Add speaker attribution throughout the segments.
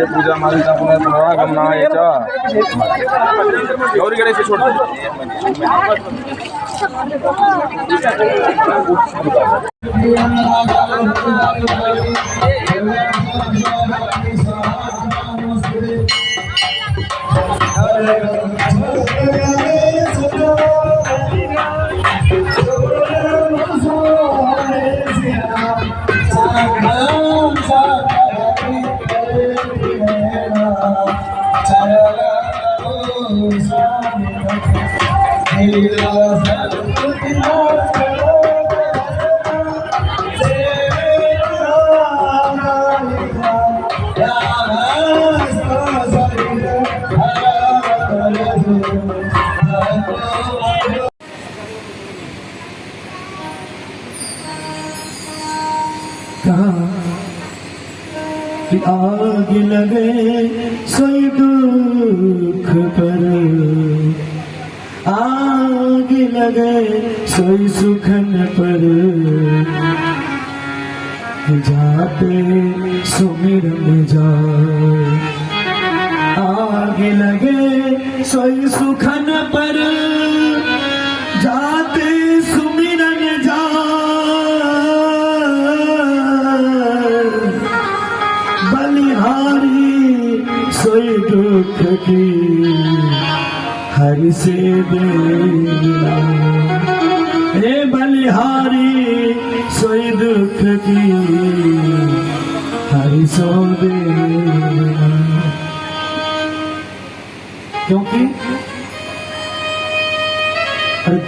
Speaker 1: पूजा मालिका पुनर्गमनाय च गौरी गणेश छोड़
Speaker 2: कि आग लगे सोई दुख पर, आग लगे सोई सुखन पर, जाते सुमिरन जाए। आग लगे सोई सुखन पर, जाते सुमिरन जाए। बलिहारी सोई दुख की हरि से देना, हे बलिहारी सोई दुख की हरि सो देना। क्योंकि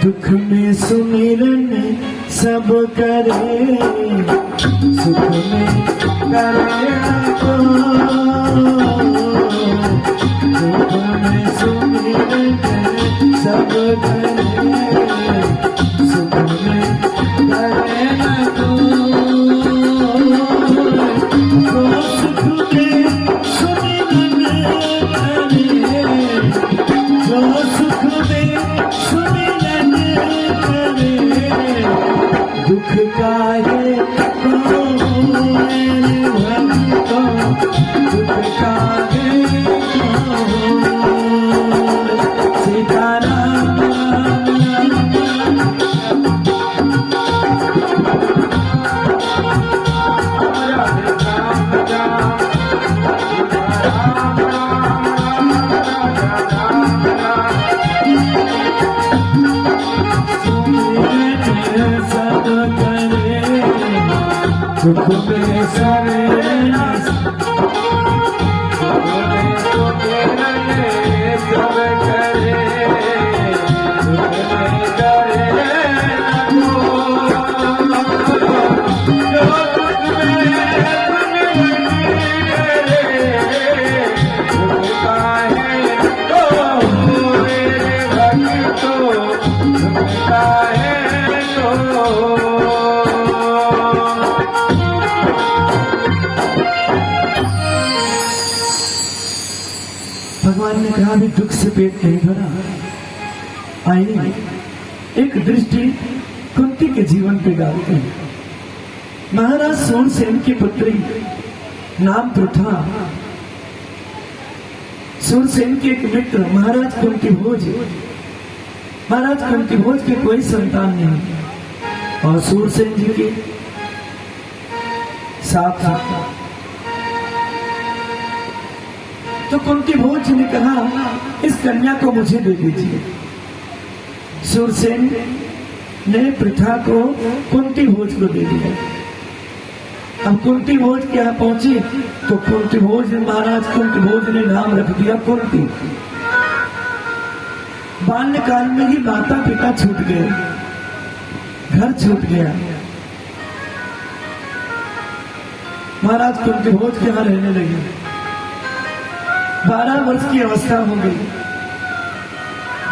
Speaker 2: दुख में सुमिरन सब करे, सुख में करे को। दुख में सुमिरन सब करे, सुख में करे को। तो सुख में सुमिरन करे, जो सुख में सुमिरन करे, दुख काहे को भक्तो, दुख काहे को। सीताराम दुख में सरे भगवान ने कहा भी दुख से पेट नहीं भरा। आइए एक दृष्टि कुंती के जीवन पे डालते हैं। महाराज सूरसेन की पुत्री नाम प्रथा। सूरसेन के एक मित्र महाराज कुंती भोज, महाराज कुंती भोज के कोई संतान नहीं और सूरसेन जी के साथ साथ। तो कुंती भोज ने कहा इस कन्या को मुझे दे दीजिए। सूरसेन ने प्रथा को कुंती भोज को दे दिया। अब कुंती भोज के यहाँ पहुंची तो कुंती भोज महाराज कुंती भोज ने नाम रख दिया कुंती। बाल्यकाल में ही माता पिता छूट गए, घर छूट गया। महाराज कुंती भोज के यहाँ रहने लगे। 12 वर्ष की अवस्था हो गई।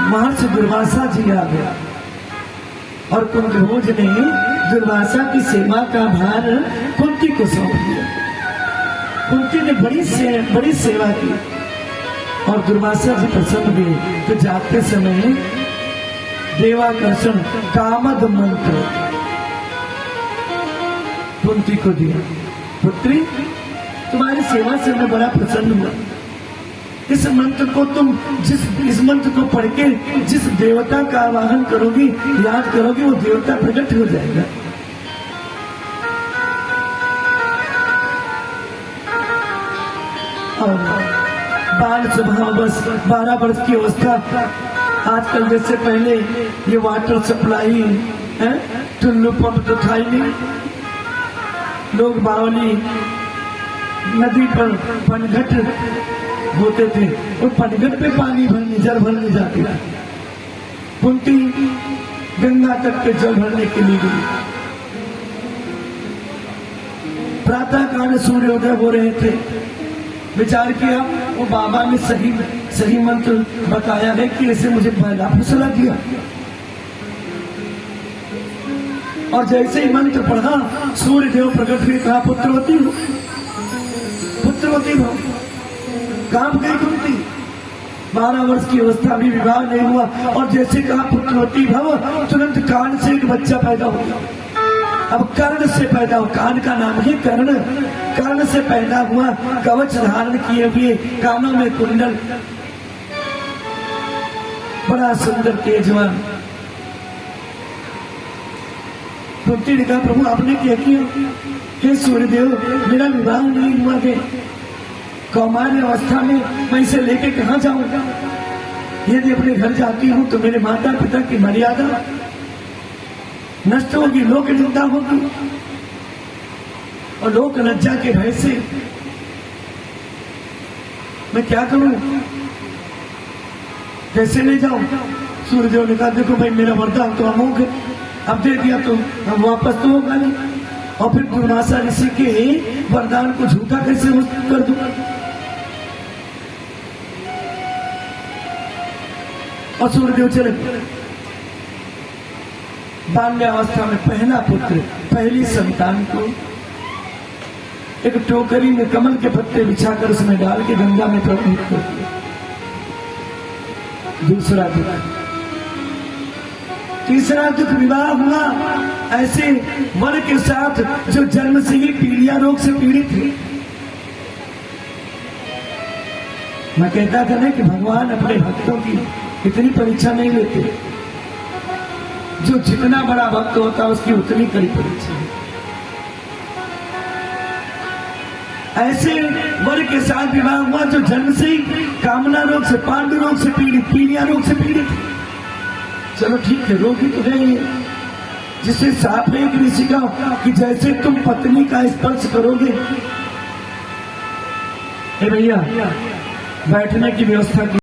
Speaker 2: महर्षि दुर्वासा जी आ गया और कुंती भोज ने दुर्वासा की सेवा का भार कुंती को सौंप दिया। कुंती ने बड़ी सेवा की और दुर्वासा जी प्रसन्न हुए। तो जाते समय देवाकर्षण कामद मंत्र कुंती को दिया। पुत्री, तुम्हारी सेवा से मैं बड़ा प्रसन्न हुआ। इस मंत्र को इस मंत्र को पढ़ के जिस देवता का आवाहन करोगी, याद करोगी, वो देवता प्रकट हो जाएगा। और बाल स्वभाव, बस 12 वर्ष की अवस्था। आजकल जैसे पहले ये वाटर सप्लाई है, टुल्लू पंप तो था ही नहीं। लोग बावली नदी पर पनघट होते थे, वो पनघट पे पानी भरने, जल भरने जाते थे। कुंती गंगा तट पे जल भरने के लिए गई। प्रातः काल सूर्योदय हो रहे थे। विचार किया, वो बाबा ने सही मंत्र बताया है कि ऐसे मुझे पहला फैसला दिया। और जैसे ही मंत्र पढ़ा, सूर्य देव प्रकट हुए। कहा, पुत्रवती हो, पुत्रवती हो। काम गई कुंती। 12 वर्ष की अवस्था भी विवाह नहीं हुआ और जैसे कहा पुत्रवती भव, तुरंत कान से एक बच्चा पैदा हो गया। अब कर्ण से पैदा हुआ, कान का नाम है कर्ण। कर्ण से पैदा हुआ, कवच धारण किए हुए, कानों में कुंडल, बड़ा सुंदर तेजवान। कुंती ने कहा, प्रभु आपने क्या किया? हे सूर्यदेव, मेरा विवाह नहीं हुआ है। कौमार्य अवस्था में मैं इसे लेके कहां जाऊंगा? यदि अपने घर जाती हूं तो मेरे माता पिता की मर्यादा नष्ट होगी, लोक निंदा होगी और लोक लज्जा के भय से मैं क्या करूं? कैसे ले जाऊं? सूर्यदेव ने कहा, देखो भाई, मेरा वरदान तो अमोघ है, अब दे दिया तो हम वापस तो होगा नहीं। और फिर दुर्वासा ऋषि के वरदान को झूठा कैसे कर दूं? और सूर्यदेव चले। बाल्यावस्था में पहला पुत्र, पहली संतान को एक टोकरी में कमल के पत्ते बिछाकर उसमें डाल के गंगा में प्रवाहित कर दिया। दूसरा दुख, तीसरा दुख, विवाह हुआ ऐसे वर के साथ जो जन्म से ही पीलिया रोग से पीड़ित है। मैं कहता था ना कि भगवान अपने भक्तों की इतनी परीक्षा नहीं लेते। जो जितना बड़ा भक्त होता है उसकी उतनी कड़ी परीक्षा है। ऐसे वर के साथ विवाह हुआ जो जन्म से ही कामना रोग से, पांडु रोग से पीड़ित, पीलिया रोग से पीड़ित। चलो ठीक है, रोगी तो है, जिससे साफ है कि ऋषि का कि जैसे तुम पत्नी का स्पर्श करोगे। भैया बैठने की व्यवस्था की